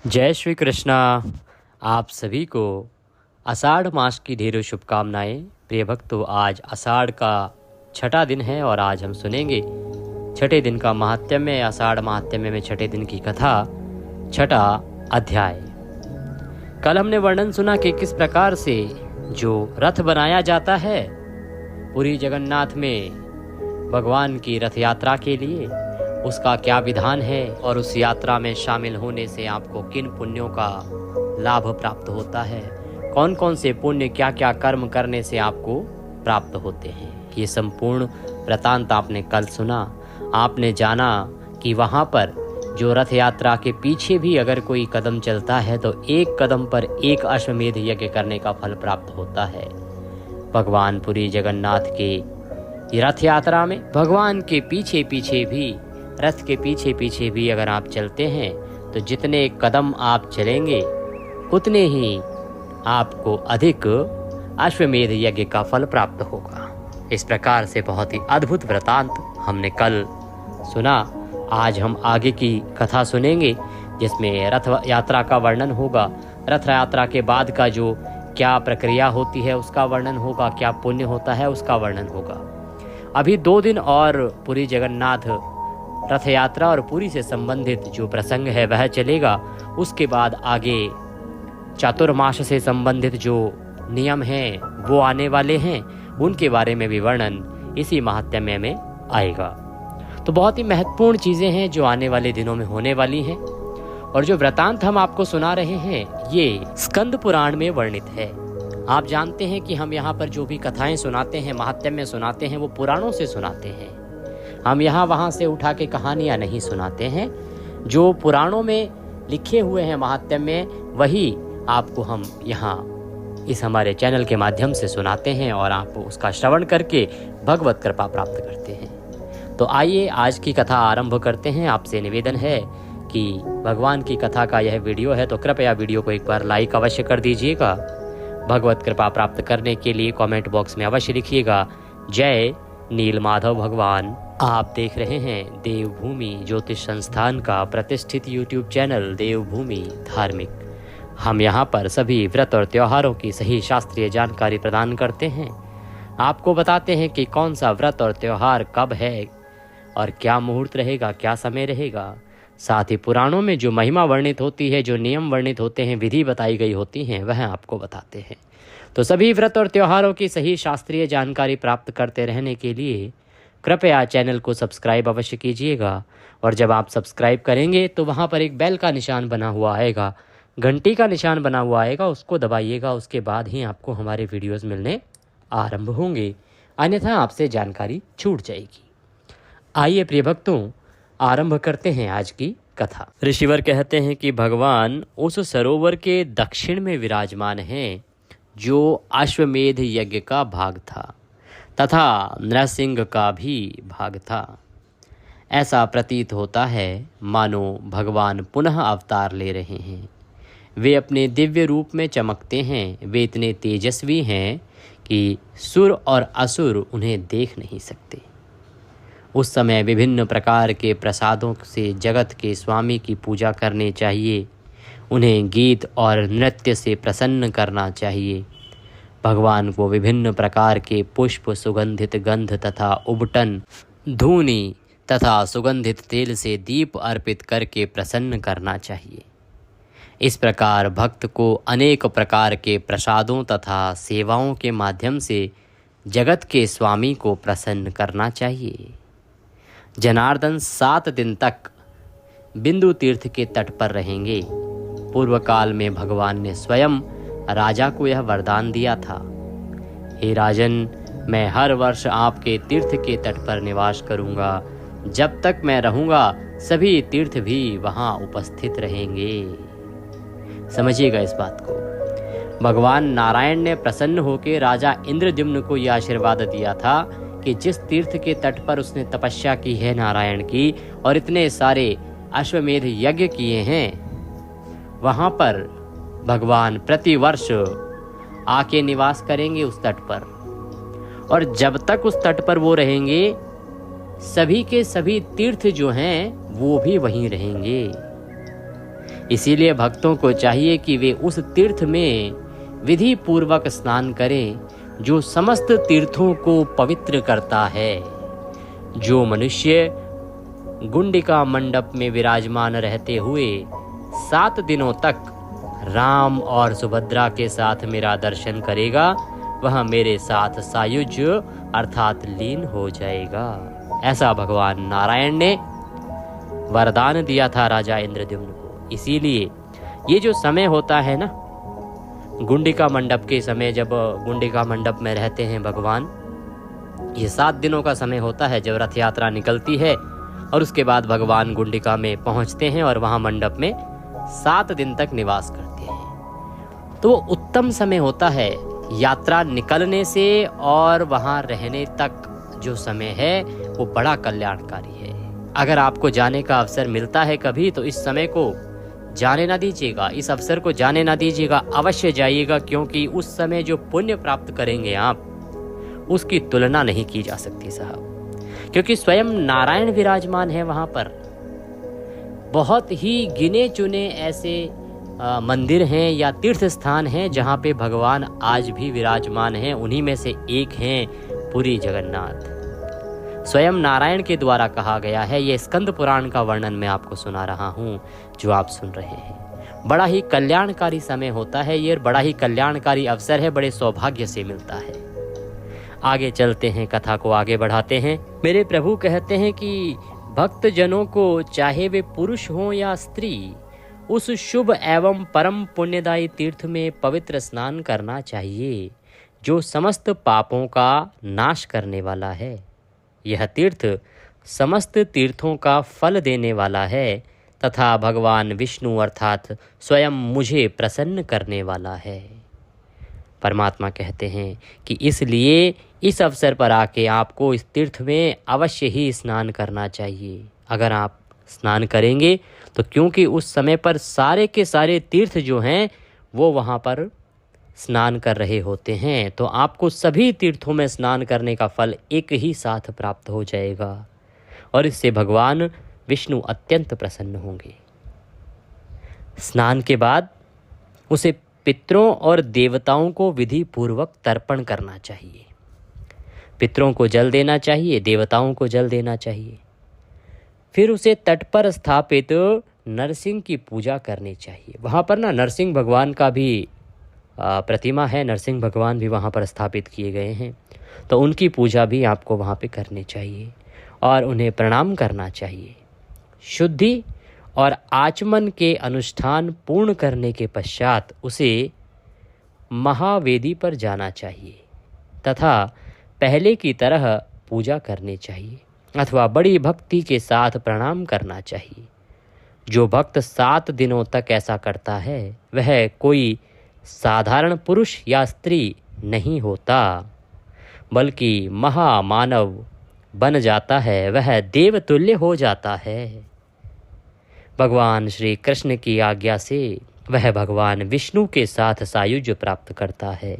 जय श्री कृष्णा। आप सभी को आषाढ़ मास की ढेरों शुभकामनाएं। प्रिय भक्तों, आज आषाढ़ का छठा दिन है और आज हम सुनेंगे छठे दिन का महात्म्य। आषाढ़ महात्म्य में छठे दिन की कथा, छठा अध्याय। कल हमने वर्णन सुना कि किस प्रकार से जो रथ बनाया जाता है पुरी जगन्नाथ में भगवान की रथ यात्रा के लिए, उसका क्या विधान है और उस यात्रा में शामिल होने से आपको किन पुण्यों का लाभ प्राप्त होता है, कौन कौन से पुण्य, क्या क्या कर्म करने से आपको प्राप्त होते हैं। ये संपूर्ण वृतांत आपने कल सुना। आपने जाना कि वहाँ पर जो रथ यात्रा के पीछे भी अगर कोई कदम चलता है तो एक कदम पर एक अश्वमेध यज्ञ करने का फल प्राप्त होता है। भगवान पुरी जगन्नाथ के रथ यात्रा में भगवान के पीछे पीछे भी, रथ के पीछे पीछे भी अगर आप चलते हैं तो जितने कदम आप चलेंगे उतने ही आपको अधिक अश्वमेध यज्ञ का फल प्राप्त होगा। इस प्रकार से बहुत ही अद्भुत वृतांत हमने कल सुना। आज हम आगे की कथा सुनेंगे जिसमें रथ यात्रा का वर्णन होगा। रथ यात्रा के बाद का जो क्या प्रक्रिया होती है उसका वर्णन होगा, क्या पुण्य होता है उसका वर्णन होगा। अभी 2 दिन और पुरी जगन्नाथ रथ यात्रा और पुरी से संबंधित जो प्रसंग है वह चलेगा। उसके बाद आगे चातुर्मास से संबंधित जो नियम हैं वो आने वाले हैं, उनके बारे में भी वर्णन इसी महात्म्य में आएगा। तो बहुत ही महत्वपूर्ण चीज़ें हैं जो आने वाले दिनों में होने वाली हैं। और जो वृतांत हम आपको सुना रहे हैं ये स्कंद पुराण में वर्णित है। आप जानते हैं कि हम यहाँ पर जो भी कथाएं सुनाते हैं, महात्म्य सुनाते हैं, वो पुराणों से सुनाते हैं। हम यहाँ वहाँ से उठा के कहानियाँ नहीं सुनाते हैं। जो पुराणों में लिखे हुए हैं महात्म्य, वही आपको हम यहाँ इस हमारे चैनल के माध्यम से सुनाते हैं और आप उसका श्रवण करके भगवत कृपा प्राप्त करते हैं। तो आइए आज की कथा आरंभ करते हैं। आपसे निवेदन है कि भगवान की कथा का यह वीडियो है तो कृपया वीडियो को एक बार लाइक अवश्य कर दीजिएगा। भगवत कृपा प्राप्त करने के लिए कमेंट बॉक्स में अवश्य लिखिएगा जय नील माधव भगवान। आप देख रहे हैं देवभूमि ज्योतिष संस्थान का प्रतिष्ठित यूट्यूब चैनल देवभूमि धार्मिक। हम यहाँ पर सभी व्रत और त्योहारों की सही शास्त्रीय जानकारी प्रदान करते हैं। आपको बताते हैं कि कौन सा व्रत और त्योहार कब है और क्या मुहूर्त रहेगा, क्या समय रहेगा। साथ ही पुराणों में जो महिमा वर्णित होती है, जो नियम वर्णित होते हैं, विधि बताई गई होती हैं, वह आपको बताते हैं। तो सभी व्रत और त्योहारों की सही शास्त्रीय जानकारी प्राप्त करते रहने के लिए कृपया चैनल को सब्सक्राइब अवश्य कीजिएगा। और जब आप सब्सक्राइब करेंगे तो वहाँ पर एक बेल का निशान बना हुआ आएगा, घंटी का निशान बना हुआ आएगा, उसको दबाइएगा। उसके बाद ही आपको हमारे वीडियोस मिलने आरंभ होंगे, अन्यथा आपसे जानकारी छूट जाएगी। आइए प्रिय भक्तों, आरंभ करते हैं आज की कथा। ऋषिवर कहते हैं कि भगवान उस सरोवर के दक्षिण में विराजमान हैं जो अश्वमेध यज्ञ का भाग था तथा नृसिंह का भी भाग था। ऐसा प्रतीत होता है मानो भगवान पुनः अवतार ले रहे हैं। वे अपने दिव्य रूप में चमकते हैं। वे इतने तेजस्वी हैं कि सुर और असुर उन्हें देख नहीं सकते। उस समय विभिन्न प्रकार के प्रसादों से जगत के स्वामी की पूजा करनी चाहिए। उन्हें गीत और नृत्य से प्रसन्न करना चाहिए। भगवान को विभिन्न प्रकार के पुष्प, सुगंधित गंध तथा उबटन धूनी तथा सुगंधित तेल से दीप अर्पित करके प्रसन्न करना चाहिए। इस प्रकार भक्त को अनेक प्रकार के प्रसादों तथा सेवाओं के माध्यम से जगत के स्वामी को प्रसन्न करना चाहिए। जनार्दन 7 दिन तक बिंदु तीर्थ के तट पर रहेंगे। पूर्व काल में भगवान ने स्वयं राजा को यह वरदान दिया था, हे राजन, मैं हर वर्ष आपके तीर्थ के तट पर निवास करूंगा। जब तक मैं रहूंगा सभी तीर्थ भी वहां उपस्थित रहेंगे। समझिएगा इस बात को। भगवान नारायण ने प्रसन्न होकर राजा इंद्रद्युम्न को यह आशीर्वाद दिया था कि जिस तीर्थ के तट पर उसने तपस्या की है नारायण की और इतने सारे अश्वमेध यज्ञ किए हैं, वहां पर भगवान प्रतिवर्ष आके निवास करेंगे उस तट पर। और जब तक उस तट पर वो रहेंगे सभी के सभी तीर्थ जो हैं वो भी वहीं रहेंगे। इसीलिए भक्तों को चाहिए कि वे उस तीर्थ में विधि पूर्वक स्नान करें जो समस्त तीर्थों को पवित्र करता है। जो मनुष्य गुंडिका मंडप में विराजमान रहते हुए 7 दिनों तक राम और सुभद्रा के साथ मेरा दर्शन करेगा, वह मेरे साथ सायुज्य अर्थात लीन हो जाएगा। ऐसा भगवान नारायण ने वरदान दिया था राजा इंद्रद्युम्न को। इसीलिए ये जो समय होता है ना, गुंडिका मंडप के समय, जब गुंडिका मंडप में रहते हैं भगवान, ये 7 दिनों का समय होता है जब रथ यात्रा निकलती है और उसके बाद भगवान गुंडिका में पहुंचते हैं और वहां मंडप में 7 दिन तक निवास करते हैं। तो वो उत्तम समय होता है यात्रा निकलने से और वहां रहने तक। जो समय है वो बड़ा कल्याणकारी है। अगर आपको जाने का अवसर मिलता है कभी, तो इस समय को जाने ना दीजिएगा, इस अवसर को जाने ना दीजिएगा, अवश्य जाइएगा, क्योंकि उस समय जो पुण्य प्राप्त करेंगे आप, उसकी तुलना नहीं की जा सकती साहब। क्योंकि स्वयं नारायण विराजमान है वहां पर। बहुत ही गिने चुने ऐसे मंदिर हैं या तीर्थ स्थान हैं जहां पे भगवान आज भी विराजमान हैं। उन्हीं में से एक हैं पुरी जगन्नाथ। स्वयं नारायण के द्वारा कहा गया है। ये स्कंद पुराण का वर्णन मैं आपको सुना रहा हूँ जो आप सुन रहे हैं। बड़ा ही कल्याणकारी समय होता है ये, बड़ा ही कल्याणकारी अवसर है, बड़े सौभाग्य से मिलता है। आगे चलते हैं, कथा को आगे बढ़ाते हैं। मेरे प्रभु कहते हैं कि भक्त जनों को, चाहे वे पुरुष हों या स्त्री, उस शुभ एवं परम पुण्यदायी तीर्थ में पवित्र स्नान करना चाहिए जो समस्त पापों का नाश करने वाला है। यह तीर्थ समस्त तीर्थों का फल देने वाला है तथा भगवान विष्णु अर्थात स्वयं मुझे प्रसन्न करने वाला है। परमात्मा कहते हैं कि इसलिए इस अवसर पर आके आपको इस तीर्थ में अवश्य ही स्नान करना चाहिए। अगर आप स्नान करेंगे तो क्योंकि उस समय पर सारे के सारे तीर्थ जो हैं वो वहाँ पर स्नान कर रहे होते हैं, तो आपको सभी तीर्थों में स्नान करने का फल एक ही साथ प्राप्त हो जाएगा और इससे भगवान विष्णु अत्यंत प्रसन्न होंगे। स्नान के बाद उसे पितरों और देवताओं को विधि पूर्वक तर्पण करना चाहिए। पितरों को जल देना चाहिए, देवताओं को जल देना चाहिए। फिर उसे तट पर स्थापित नरसिंह की पूजा करनी चाहिए। वहाँ पर ना नरसिंह भगवान का भी प्रतिमा है, नरसिंह भगवान भी वहाँ पर स्थापित किए गए हैं, तो उनकी पूजा भी आपको वहाँ पे करनी चाहिए और उन्हें प्रणाम करना चाहिए। शुद्धि और आचमन के अनुष्ठान पूर्ण करने के पश्चात उसे महावेदी पर जाना चाहिए तथा पहले की तरह पूजा करनी चाहिए अथवा बड़ी भक्ति के साथ प्रणाम करना चाहिए। जो भक्त 7 दिनों तक ऐसा करता है वह कोई साधारण पुरुष या स्त्री नहीं होता, बल्कि महामानव बन जाता है, वह देवतुल्य हो जाता है। भगवान श्री कृष्ण की आज्ञा से वह भगवान विष्णु के साथ सायुज्य प्राप्त करता है।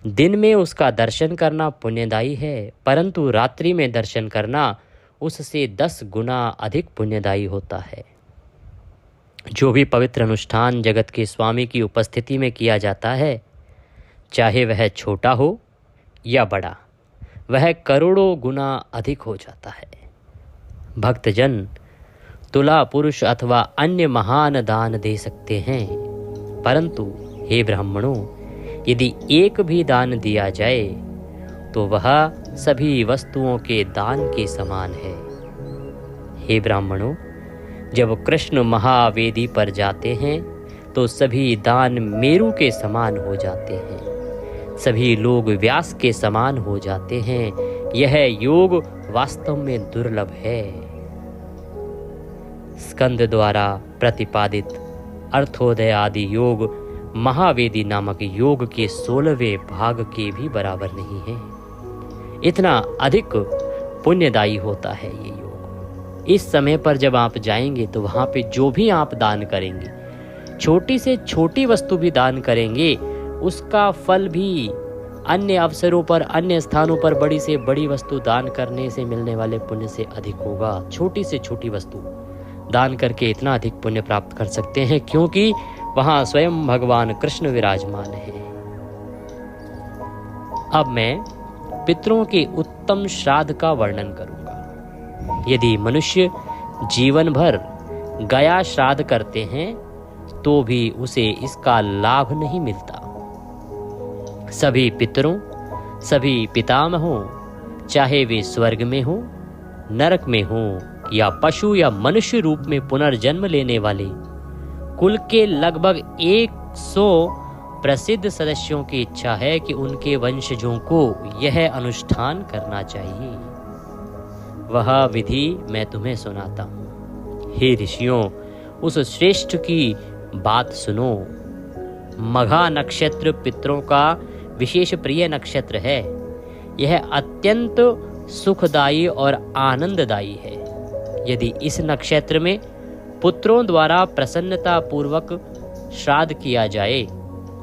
दिन में उसका दर्शन करना पुण्यदायी है, परंतु रात्रि में दर्शन करना उससे 10 गुना अधिक पुण्यदायी होता है। जो भी पवित्र अनुष्ठान जगत के स्वामी की उपस्थिति में किया जाता है, चाहे वह छोटा हो या बड़ा, वह करोड़ों गुना अधिक हो जाता है। भक्तजन तुला पुरुष अथवा अन्य महान दान दे सकते हैं, परंतु हे ब्राह्मणों, यदि एक भी दान दिया जाए तो वह सभी वस्तुओं के दान के समान है। हे ब्राह्मणों, जब कृष्ण महावेदी पर जाते हैं तो सभी दान मेरु के समान हो जाते हैं, सभी लोग व्यास के समान हो जाते हैं। यह योग वास्तव में दुर्लभ है। स्कंद द्वारा प्रतिपादित अर्थोदय आदि योग महावेदी नामक योग के 16वें भाग के भी बराबर नहीं है। इतना अधिक पुण्यदायी होता है ये योग। इस समय पर जब आप जाएंगे तो वहाँ पे जो भी आप दान करेंगे, छोटी से छोटी वस्तु भी दान करेंगे, उसका फल भी अन्य अवसरों पर, अन्य स्थानों पर बड़ी से बड़ी वस्तु दान करने से मिलने वाले पुण्य से अधिक होगा। छोटी से छोटी वस्तु दान करके इतना अधिक पुण्य प्राप्त कर सकते हैं, क्योंकि वहां स्वयं भगवान कृष्ण विराजमान है। अब मैं पितरों के उत्तम श्राद्ध का वर्णन करूंगा। यदि मनुष्य जीवन भर गया श्राद्ध करते हैं तो भी उसे इसका लाभ नहीं मिलता। सभी पितरों, सभी पितामहों, चाहे वे स्वर्ग में हो, नरक में हो या पशु या मनुष्य रूप में पुनर्जन्म लेने वाले कुल के लगभग 100 प्रसिद्ध सदस्यों की इच्छा है कि उनके वंशजों को यह अनुष्ठान करना चाहिए। वह विधि मैं तुम्हें सुनाता हूँ। हे ऋषियों, उस श्रेष्ठ की बात सुनो। मघा नक्षत्र पितरों का विशेष प्रिय नक्षत्र है। यह अत्यंत सुखदायी और आनंददायी है। यदि इस नक्षत्र में पुत्रों द्वारा प्रसन्नता पूर्वक श्राद्ध किया जाए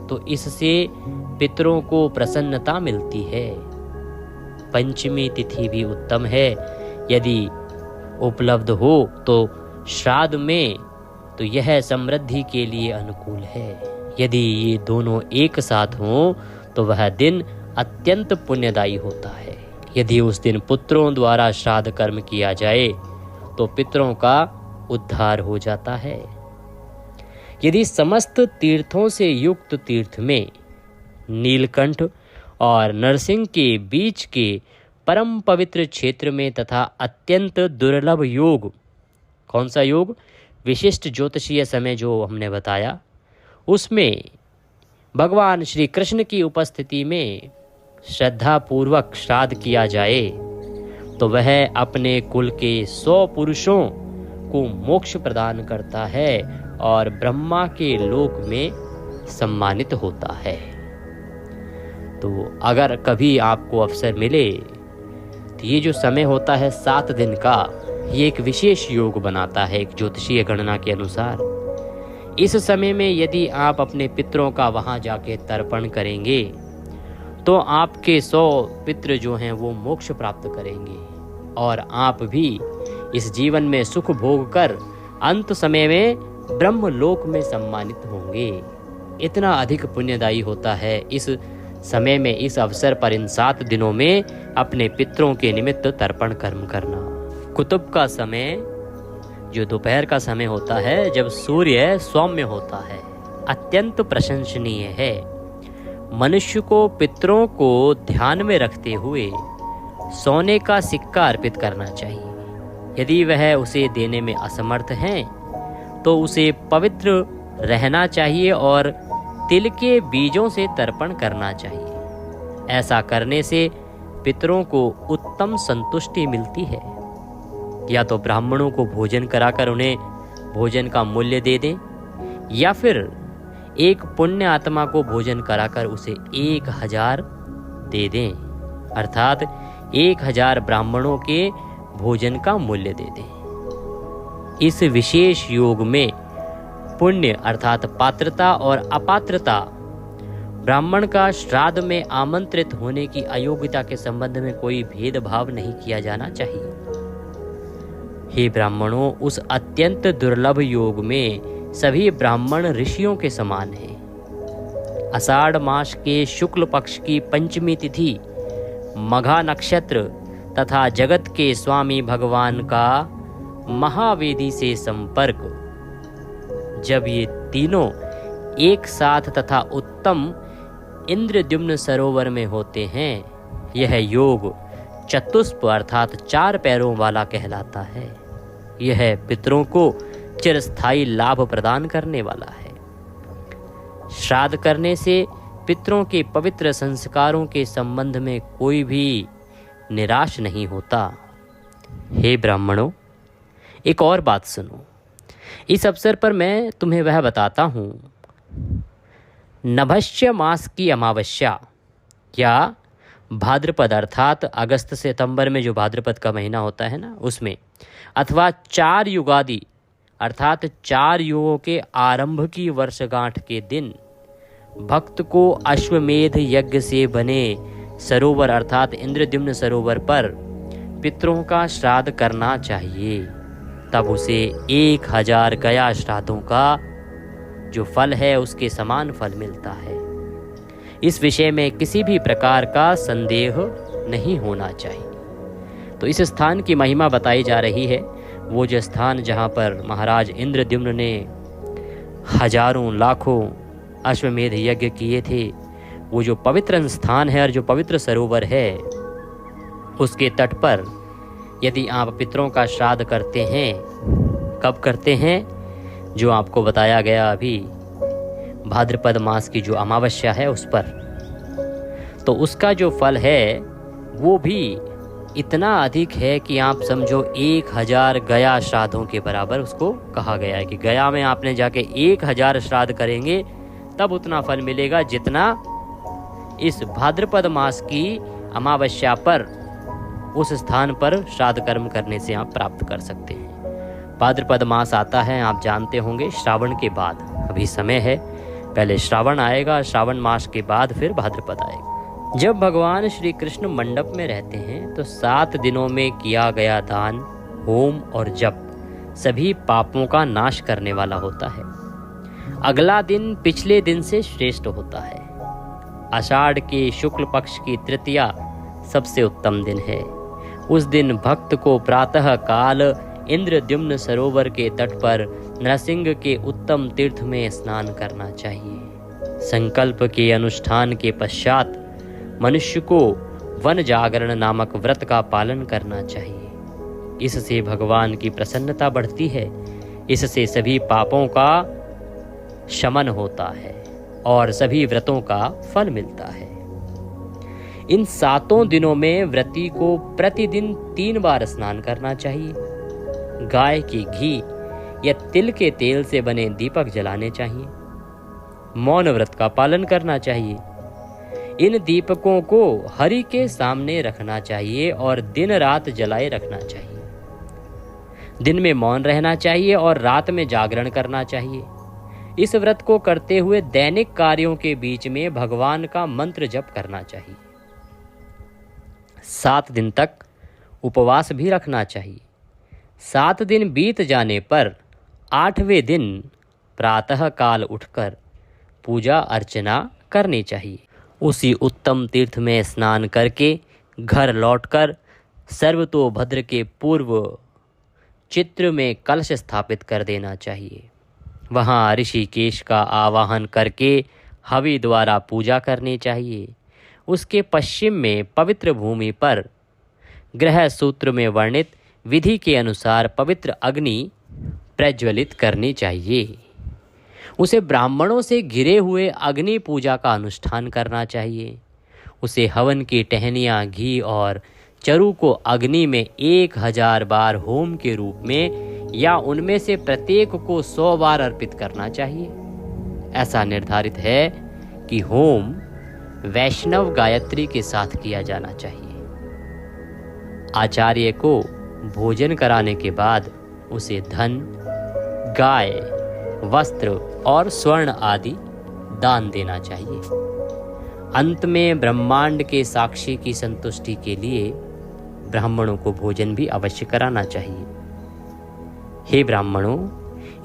तो इससे पितरों को प्रसन्नता मिलती है। पंचमी तिथि भी उत्तम है। यदि उपलब्ध हो तो श्राद्ध में तो यह समृद्धि के लिए अनुकूल है। यदि ये दोनों एक साथ हों तो वह दिन अत्यंत पुण्यदायी होता है। यदि उस दिन पुत्रों द्वारा श्राद्ध कर्म किया जाए तो पितरों का उद्धार हो जाता है। यदि समस्त तीर्थों से युक्त तीर्थ में नीलकंठ और नरसिंह के बीच के परम पवित्र क्षेत्र में तथा अत्यंत दुर्लभ योग, कौन सा योग? विशिष्ट ज्योतिषीय समय जो हमने बताया, उसमें भगवान श्री कृष्ण की उपस्थिति में श्रद्धा पूर्वक श्राद्ध किया जाए तो वह अपने कुल के 100 पुरुषों को मोक्ष प्रदान करता है और ब्रह्मा के लोक में सम्मानित होता है। तो अगर कभी आपको अवसर मिले तो ये जो समय होता है 7 दिन का, ये एक विशेष योग बनाता है एक ज्योतिषीय गणना के अनुसार। इस समय में यदि आप अपने पितरों का वहां जाके तर्पण करेंगे तो आपके 100 पितृ जो हैं वो मोक्ष प्राप्त करेंगे और आप भी इस जीवन में सुख भोग कर अंत समय में ब्रह्मलोक में सम्मानित होंगे। इतना अधिक पुण्यदायी होता है इस समय में, इस अवसर पर इन 7 दिनों में अपने पितरों के निमित्त तर्पण कर्म करना। कुतुब का समय जो दोपहर का समय होता है, जब सूर्य सौम्य होता है, अत्यंत प्रशंसनीय है। मनुष्य को पितरों को ध्यान में रखते हुए सोने का सिक्का अर्पित करना चाहिए। यदि वह उसे देने में असमर्थ हैं तो उसे पवित्र रहना चाहिए और तिल के बीजों से तर्पण करना चाहिए। ऐसा करने से पितरों को उत्तम संतुष्टि मिलती है। या तो ब्राह्मणों को भोजन कराकर उन्हें भोजन का मूल्य दे दें, या फिर एक पुण्य आत्मा को भोजन कराकर उसे 1000 दे दें, अर्थात 1000 ब्राह्मणों के भोजन का मूल्य दे दें। इस विशेष योग में पुण्य अर्थात पात्रता और अपात्रता, ब्राह्मण का श्राद्ध में आमंत्रित होने की अयोग्यता के संबंध में कोई भेदभाव नहीं किया जाना चाहिए। हे ब्राह्मणों, उस अत्यंत दुर्लभ योग में सभी ब्राह्मण ऋषियों के समान हैं। आषाढ़ मास के शुक्ल पक्ष की पंचमी तिथि, मघा नक्षत्र तथा जगत के स्वामी भगवान का महावेदी से संपर्क, जब ये तीनों एक साथ तथा उत्तम इंद्रद्युम्न सरोवर में होते हैं, यह योग चतुष्प अर्थात 4 पैरों वाला कहलाता है। यह पितरों को चिरस्थायी लाभ प्रदान करने वाला है। श्राद्ध करने से पितरों के पवित्र संस्कारों के संबंध में कोई भी निराश नहीं होता। हे ब्राह्मणों, एक और बात सुनो। इस अवसर पर मैं तुम्हें वह बताता हूँ। नभस्य मास की अमावस्या या भाद्रपद अर्थात अगस्त से सितंबर में जो भाद्रपद का महीना होता है ना, उसमें, अथवा 4 युगादि अर्थात 4 युगों के आरंभ की वर्षगांठ के दिन भक्त को अश्वमेध यज्ञ से बने सरोवर अर्थात इंद्रद्युम्न सरोवर पर पितरों का श्राद्ध करना चाहिए। तब उसे 1000 गया श्राद्धों का जो फल है उसके समान फल मिलता है। इस विषय में किसी भी प्रकार का संदेह नहीं होना चाहिए। तो इस स्थान की महिमा बताई जा रही है। वो जो स्थान जहाँ पर महाराज इंद्रद्युम्न ने हजारों लाखों अश्वमेध यज्ञ किए थे, वो जो पवित्र स्थान है और जो पवित्र सरोवर है, उसके तट पर यदि आप पितरों का श्राद्ध करते हैं, कब करते हैं? जो आपको बताया गया अभी, भाद्रपद मास की जो अमावस्या है उस पर, तो उसका जो फल है वो भी इतना अधिक है कि आप समझो 1000 गया श्राद्धों के बराबर उसको कहा गया है कि गया में आपने जाके 1000 श्राद्ध करेंगे तब उतना फल मिलेगा जितना इस भाद्रपद मास की अमावस्या पर उस स्थान पर श्राद्ध कर्म करने से आप प्राप्त कर सकते हैं। भाद्रपद मास आता है, आप जानते होंगे, श्रावण के बाद। अभी समय है, पहले श्रावण आएगा, श्रावण मास के बाद फिर भाद्रपद आएगा। जब भगवान श्री कृष्ण मंडप में रहते हैं तो 7 दिनों में किया गया दान, होम और जप सभी पापों का नाश करने वाला होता है। अगला दिन पिछले दिन से श्रेष्ठ होता है। आषाढ़ के शुक्ल पक्ष की तृतीया सबसे उत्तम दिन है। उस दिन भक्त को प्रातः काल इंद्रद्युम्न सरोवर के तट पर नरसिंह के उत्तम तीर्थ में स्नान करना चाहिए। संकल्प के अनुष्ठान के पश्चात मनुष्य को वन जागरण नामक व्रत का पालन करना चाहिए। इससे भगवान की प्रसन्नता बढ़ती है। इससे सभी पापों का शमन होता है और सभी व्रतों का फल मिलता है। इन 7 दिनों में व्रती को प्रतिदिन 3 बार स्नान करना चाहिए। गाय की घी या तिल के तेल से बने दीपक जलाने चाहिए। मौन व्रत का पालन करना चाहिए। इन दीपकों को हरि के सामने रखना चाहिए और दिन रात जलाए रखना चाहिए। दिन में मौन रहना चाहिए और रात में जागरण करना चाहिए। इस व्रत को करते हुए दैनिक कार्यों के बीच में भगवान का मंत्र जप करना चाहिए। 7 दिन तक उपवास भी रखना चाहिए। 7 दिन बीत जाने पर 8वें दिन प्रातः काल उठकर पूजा अर्चना करनी चाहिए। उसी उत्तम तीर्थ में स्नान करके घर लौटकर सर्वतोभद्र के पूर्व चित्र में कलश स्थापित कर देना चाहिए। वहाँ ऋषिकेश का आवाहन करके हवि द्वारा पूजा करनी चाहिए। उसके पश्चिम में पवित्र भूमि पर ग्रह सूत्र में वर्णित विधि के अनुसार पवित्र अग्नि प्रज्वलित करनी चाहिए। उसे ब्राह्मणों से घिरे हुए अग्नि पूजा का अनुष्ठान करना चाहिए। उसे हवन की टहनियाँ, घी और चरु को अग्नि में 1000 बार होम के रूप में या उनमें से प्रत्येक को 100 बार अर्पित करना चाहिए। ऐसा निर्धारित है कि होम वैष्णव गायत्री के साथ किया जाना चाहिए। आचार्य को भोजन कराने के बाद उसे धन, गाय, वस्त्र और स्वर्ण आदि दान देना चाहिए। अंत में ब्रह्मांड के साक्षी की संतुष्टि के लिए ब्राह्मणों को भोजन भी अवश्य कराना चाहिए। हे ब्राह्मणों,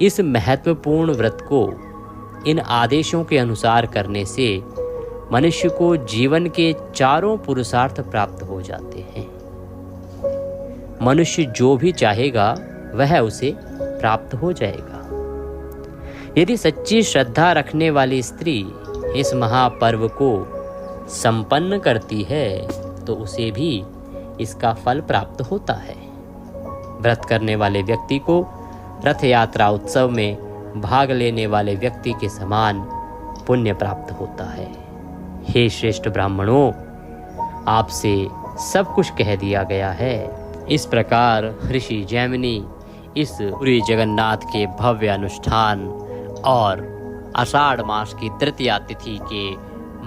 इस महत्वपूर्ण व्रत को इन आदेशों के अनुसार करने से मनुष्य को जीवन के चारों पुरुषार्थ प्राप्त हो जाते हैं। मनुष्य जो भी चाहेगा वह उसे प्राप्त हो जाएगा। यदि सच्ची श्रद्धा रखने वाली स्त्री इस महापर्व को संपन्न करती है तो उसे भी इसका फल प्राप्त होता है। व्रत करने वाले व्यक्ति को रथ यात्रा उत्सव में भाग लेने वाले व्यक्ति के समान पुण्य प्राप्त होता है। हे श्रेष्ठ ब्राह्मणों, आपसे सब कुछ कह दिया गया है। इस प्रकार ऋषि जैमिनी इस पुरी जगन्नाथ के भव्य अनुष्ठान और आषाढ़ मास की तृतीया तिथि के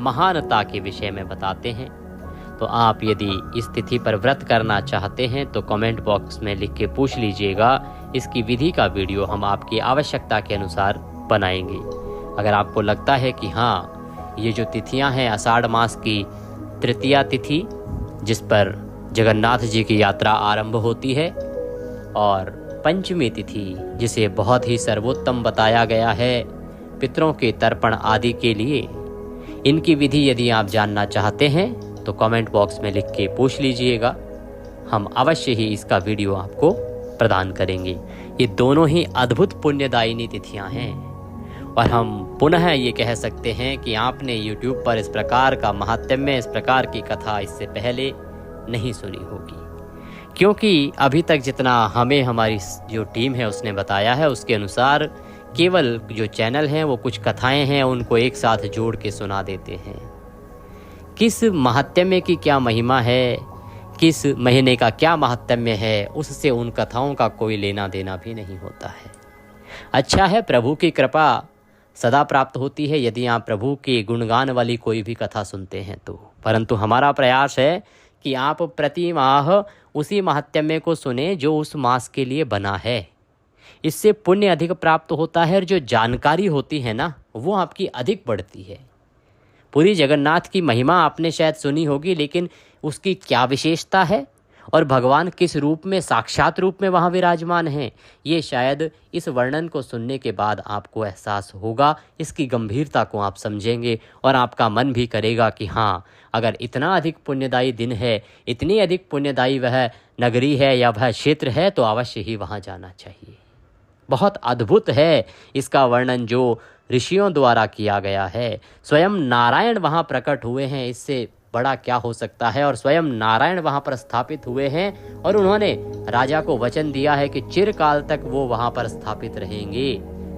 महानता के विषय में बताते हैं। तो आप यदि इस तिथि पर व्रत करना चाहते हैं तो कमेंट बॉक्स में लिख के पूछ लीजिएगा। इसकी विधि का वीडियो हम आपकी आवश्यकता के अनुसार बनाएंगे। अगर आपको लगता है कि हाँ, ये जो तिथियां हैं आषाढ़ मास की तृतीया तिथि जिस पर जगन्नाथ जी की यात्रा आरंभ होती है और पंचमी तिथि, जिसे बहुत ही सर्वोत्तम बताया गया है पितरों के तर्पण आदि के लिए। इनकी विधि यदि आप जानना चाहते हैं तो कमेंट बॉक्स में लिख के पूछ लीजिएगा, हम अवश्य ही इसका वीडियो आपको प्रदान करेंगे। ये दोनों ही अद्भुत पुण्यदायिनी तिथियां हैं और हम पुनः ये कह सकते हैं कि आपने YouTube पर इस प्रकार का महात्म्य, इस प्रकार की कथा इससे पहले नहीं सुनी होगी, क्योंकि अभी तक जितना हमें हमारी जो टीम है उसने बताया है उसके अनुसार केवल जो चैनल हैं वो कुछ कथाएं हैं उनको एक साथ जोड़ के सुना देते हैं। किस महात्म्य की क्या महिमा है, किस महीने का क्या महात्म्य है, उससे उन कथाओं का कोई लेना देना भी नहीं होता है। अच्छा है, प्रभु की कृपा सदा प्राप्त होती है यदि आप प्रभु के गुणगान वाली कोई भी कथा सुनते हैं तो, परंतु हमारा प्रयास है कि आप प्रति माह उसी महात्म्य को सुने जो उस मास के लिए बना है। इससे पुण्य अधिक प्राप्त होता है और जो जानकारी होती है ना वो आपकी अधिक बढ़ती है। पूरी जगन्नाथ की महिमा आपने शायद सुनी होगी, लेकिन उसकी क्या विशेषता है और भगवान किस रूप में, साक्षात रूप में वहाँ विराजमान हैं, ये शायद इस वर्णन को सुनने के बाद आपको एहसास होगा। इसकी गंभीरता को आप समझेंगे और आपका मन भी करेगा कि हाँ, अगर इतना अधिक पुण्यदायी दिन है, इतनी अधिक पुण्यदायी वह नगरी है या वह क्षेत्र है, तो अवश्य ही वहाँ जाना चाहिए। बहुत अद्भुत है इसका वर्णन जो ऋषियों द्वारा किया गया है। स्वयं नारायण वहाँ प्रकट हुए हैं, इससे बड़ा क्या हो सकता है। और स्वयं नारायण वहाँ पर स्थापित हुए हैं और उन्होंने राजा को वचन दिया है कि चिरकाल तक वो वहाँ पर स्थापित रहेंगे,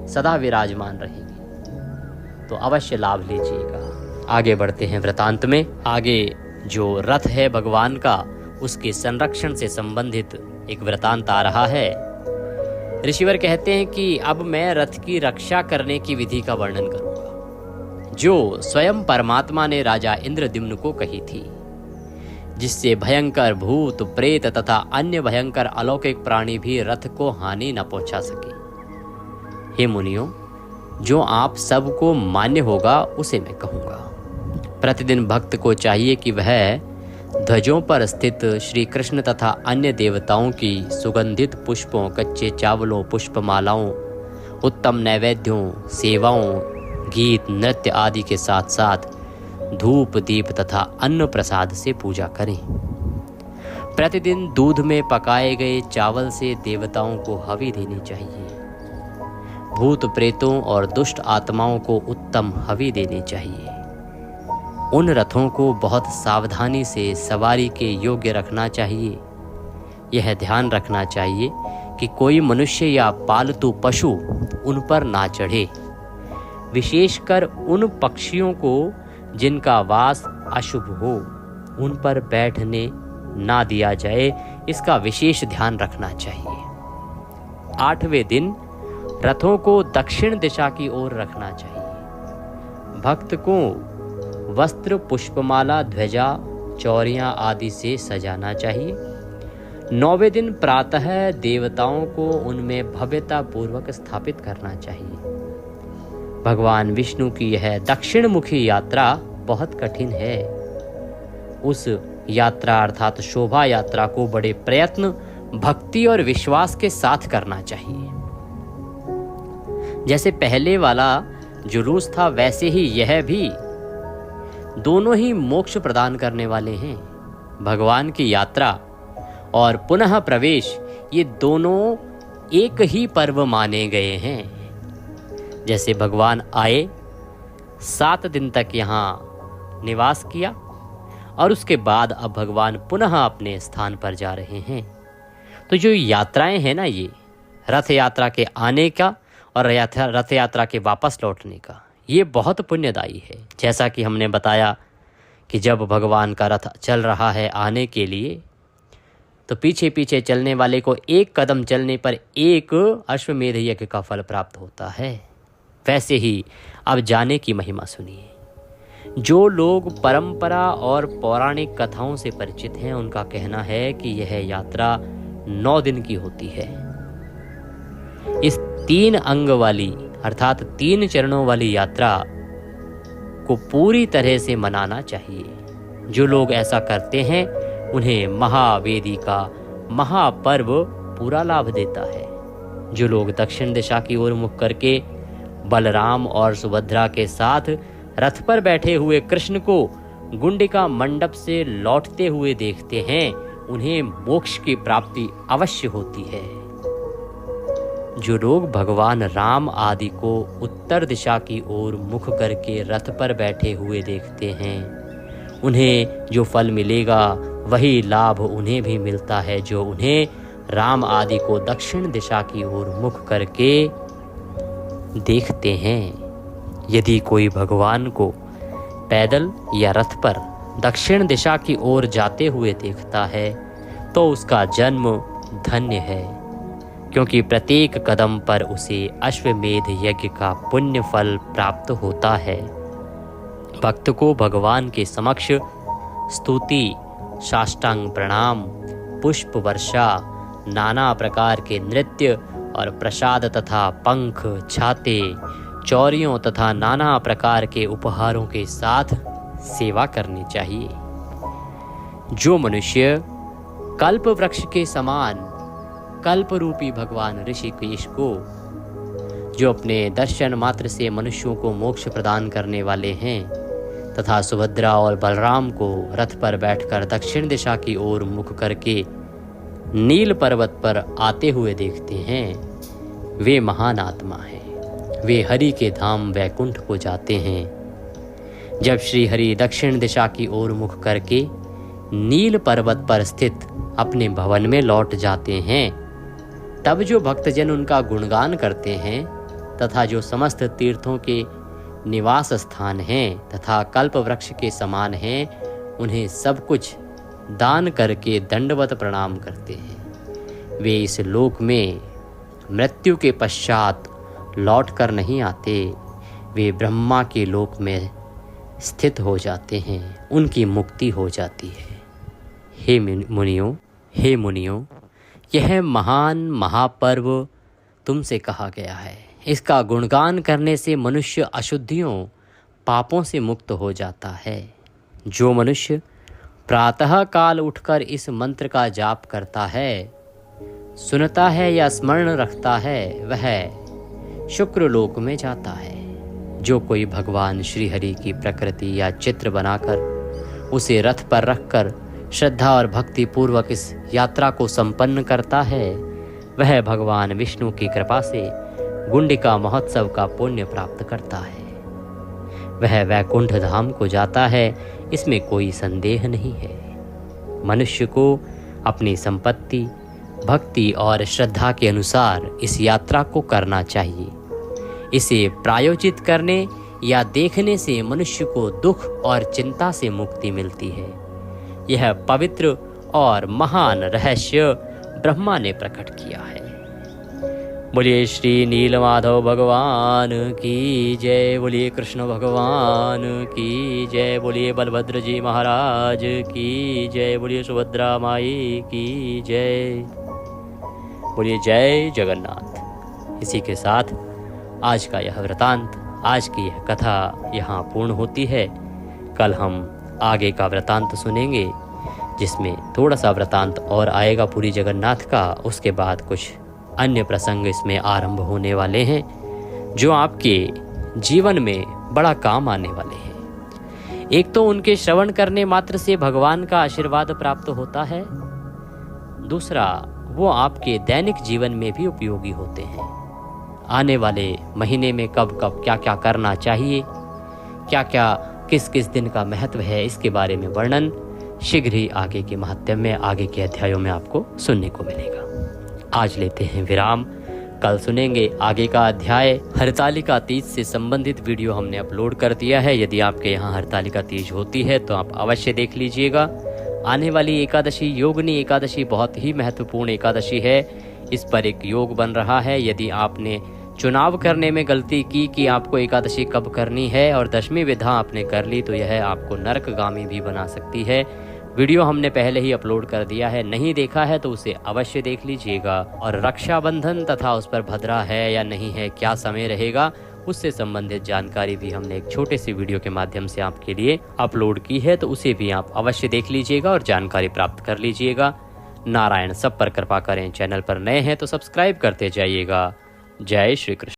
सदा विराजमान रहेंगे। तो अवश्य लाभ लीजिएगा। आगे बढ़ते हैं वृतांत में। आगे जो रथ है भगवान का, उसके संरक्षण से संबंधित एक वृतांत आ रहा है। ऋषिवर कहते हैं कि अब मैं रथ की रक्षा करने की विधि का वर्णन करूंगा, जो स्वयं परमात्मा ने राजा इंद्रद्युम्न को कही थी, जिससे भयंकर भूत, प्रेत तथा अन्य भयंकर अलौकिक प्राणी भी रथ को हानि न पहुंचा सके। हे मुनियों, जो आप सबको मान्य होगा उसे मैं कहूंगा। प्रतिदिन भक्त को चाहिए कि वह ध्वजों पर स्थित श्री कृष्ण तथा अन्य देवताओं की सुगंधित पुष्पों, कच्चे चावलों, पुष्पमालाओं, उत्तम नैवेद्यों, सेवाओं, गीत, नृत्य आदि के साथ साथ धूप, दीप तथा अन्न प्रसाद से पूजा करें। प्रतिदिन दूध में पकाए गए चावल से देवताओं को हवि देनी चाहिए। भूत प्रेतों और दुष्ट आत्माओं को उत्तम हवि देनी चाहिए। उन रथों को बहुत सावधानी से सवारी के योग्य रखना चाहिए। यह ध्यान रखना चाहिए कि कोई मनुष्य या पालतू पशु उन पर ना चढ़े। विशेषकर उन पक्षियों को जिनका वास अशुभ हो, उन पर बैठने ना दिया जाए, इसका विशेष ध्यान रखना चाहिए। 8वें दिन रथों को दक्षिण दिशा की ओर रखना चाहिए। भक्त को वस्त्र, पुष्पमाला, ध्वजा, चौरियां आदि से सजाना चाहिए। 9वें दिन प्रातः देवताओं को उनमें भव्यता पूर्वक स्थापित करना चाहिए। भगवान विष्णु की यह दक्षिण मुखी यात्रा बहुत कठिन है। उस यात्रा अर्थात शोभा यात्रा को बड़े प्रयत्न, भक्ति और विश्वास के साथ करना चाहिए। जैसे पहले वाला जुलूस था, वैसे ही यह भी, दोनों ही मोक्ष प्रदान करने वाले हैं। भगवान की यात्रा और पुनः प्रवेश, ये दोनों एक ही पर्व माने गए हैं। जैसे भगवान आए, 7 दिन तक यहाँ निवास किया और उसके बाद अब भगवान पुनः अपने स्थान पर जा रहे हैं। तो जो यात्राएं हैं ना, ये रथ यात्रा के आने का और रथ यात्रा के वापस लौटने का, ये बहुत पुण्यदायी है। जैसा कि हमने बताया कि जब भगवान का रथ चल रहा है आने के लिए, तो पीछे पीछे चलने वाले को एक कदम चलने पर एक अश्वमेध यज्ञ का फल प्राप्त होता है। वैसे ही अब जाने की महिमा सुनिए। जो लोग परंपरा और पौराणिक कथाओं से परिचित हैं, उनका कहना है कि यह यात्रा 9 दिन की होती है। इस 3 अंग वाली अर्थात 3 चरणों वाली यात्रा को पूरी तरह से मनाना चाहिए। जो लोग ऐसा करते हैं उन्हें महावेदी का महापर्व पूरा लाभ देता है। जो लोग दक्षिण दिशा की ओर मुख करके बलराम और सुभद्रा के साथ रथ पर बैठे हुए कृष्ण को गुंडिका मंडप से लौटते हुए देखते हैं, उन्हें मोक्ष की प्राप्ति अवश्य होती है। जो लोग भगवान राम आदि को उत्तर दिशा की ओर मुख करके रथ पर बैठे हुए देखते हैं, उन्हें जो फल मिलेगा वही लाभ उन्हें भी मिलता है जो उन्हें राम आदि को दक्षिण दिशा की ओर मुख करके देखते हैं। यदि कोई भगवान को पैदल या रथ पर दक्षिण दिशा की ओर जाते हुए देखता है तो उसका जन्म धन्य है, क्योंकि प्रत्येक कदम पर उसे अश्वमेध यज्ञ का पुण्य फल प्राप्त होता है। भक्त को भगवान के समक्ष स्तुति, साष्टांग प्रणाम, पुष्प वर्षा, नाना प्रकार के नृत्य और प्रसाद तथा पंख, छाते, चौरियों तथा नाना प्रकार के उपहारों के साथ सेवा करनी चाहिए। जो मनुष्य कल्प वृक्ष के समान कल्प रूपी भगवान ऋषिकेश को, जो अपने दर्शन मात्र से मनुष्यों को मोक्ष प्रदान करने वाले हैं, तथा सुभद्रा और बलराम को रथ पर बैठकर दक्षिण दिशा की ओर मुख करके नील पर्वत पर आते हुए देखते हैं, वे महान आत्मा हैं। वे हरि के धाम वैकुंठ को जाते हैं। जब श्री हरि दक्षिण दिशा की ओर मुख करके नील पर्वत पर स्थित अपने भवन में लौट जाते हैं, तब जो भक्तजन उनका गुणगान करते हैं तथा जो समस्त तीर्थों के निवास स्थान हैं तथा कल्प वृक्ष के समान हैं, उन्हें सब कुछ दान करके दंडवत प्रणाम करते हैं। वे इस लोक में मृत्यु के पश्चात लौट कर नहीं आते, वे ब्रह्मा के लोक में स्थित हो जाते हैं, उनकी मुक्ति हो जाती है। हे मुनियों, यह महान महापर्व तुमसे कहा गया है। इसका गुणगान करने से मनुष्य अशुद्धियों, पापों से मुक्त हो जाता है। जो मनुष्य प्रातः काल उठकर इस मंत्र का जाप करता है, सुनता है या स्मरण रखता है, वह शुक्र लोक में जाता है। जो कोई भगवान श्री हरि की प्रकृति या चित्र बनाकर उसे रथ पर रखकर श्रद्धा और भक्ति पूर्वक इस यात्रा को संपन्न करता है, वह भगवान विष्णु की कृपा से गुंडिका महोत्सव का पुण्य प्राप्त करता है। वह वैकुंठ धाम को जाता है, इसमें कोई संदेह नहीं है। मनुष्य को अपनी संपत्ति, भक्ति और श्रद्धा के अनुसार इस यात्रा को करना चाहिए। इसे प्रायोजित करने या देखने से मनुष्य को दुख और चिंता से मुक्ति मिलती है। यह पवित्र और महान रहस्य ब्रह्मा ने प्रकट किया है। बोलिए श्री नीलमाधव भगवान की जय, बोलिए कृष्ण भगवान की जय, बोलिए बलभद्र जी महाराज की जय, बोलिए सुभद्रा माई की जय, बोलिए जय जगन्नाथ। इसी के साथ आज का यह वृतांत, आज की यह कथा यहाँ पूर्ण होती है। कल हम आगे का वृतांत सुनेंगे, जिसमें थोड़ा सा वृतांत और आएगा पूरी जगन्नाथ का। उसके बाद कुछ अन्य प्रसंग इसमें आरंभ होने वाले हैं, जो आपके जीवन में बड़ा काम आने वाले हैं। एक तो उनके श्रवण करने मात्र से भगवान का आशीर्वाद प्राप्त होता है, दूसरा वो आपके दैनिक जीवन में भी उपयोगी होते हैं। आने वाले महीने में कब कब क्या क्या करना चाहिए, क्या क्या किस किस दिन का महत्व है, इसके बारे में वर्णन शीघ्र ही आगे के महात्म्य में, आगे के अध्यायों में आपको सुनने को मिलेगा। आज लेते हैं विराम, कल सुनेंगे आगे का अध्याय। हरतालिका तीज से संबंधित वीडियो हमने अपलोड कर दिया है। यदि आपके यहाँ हरतालिका तीज होती है तो आप अवश्य देख लीजिएगा। आने वाली एकादशी योगिनी एकादशी बहुत ही महत्वपूर्ण एकादशी है। इस पर एक योग बन रहा है। यदि आपने चुनाव करने में गलती की कि आपको एकादशी कब करनी है और दशमी विधा आपने कर ली, तो यह आपको नरकगामी भी बना सकती है। वीडियो हमने पहले ही अपलोड कर दिया है, नहीं देखा है तो उसे अवश्य देख लीजिएगा। और रक्षाबंधन तथा उस पर भद्रा है या नहीं है, क्या समय रहेगा, उससे संबंधित जानकारी भी हमने एक छोटे से वीडियो के माध्यम से आपके लिए अपलोड की है, तो उसे भी आप अवश्य देख लीजिएगा और जानकारी प्राप्त कर लीजिएगा। नारायण सब पर कृपा करें। चैनल पर नए हैं तो सब्सक्राइब करते जाइएगा। जय श्री कृष्ण।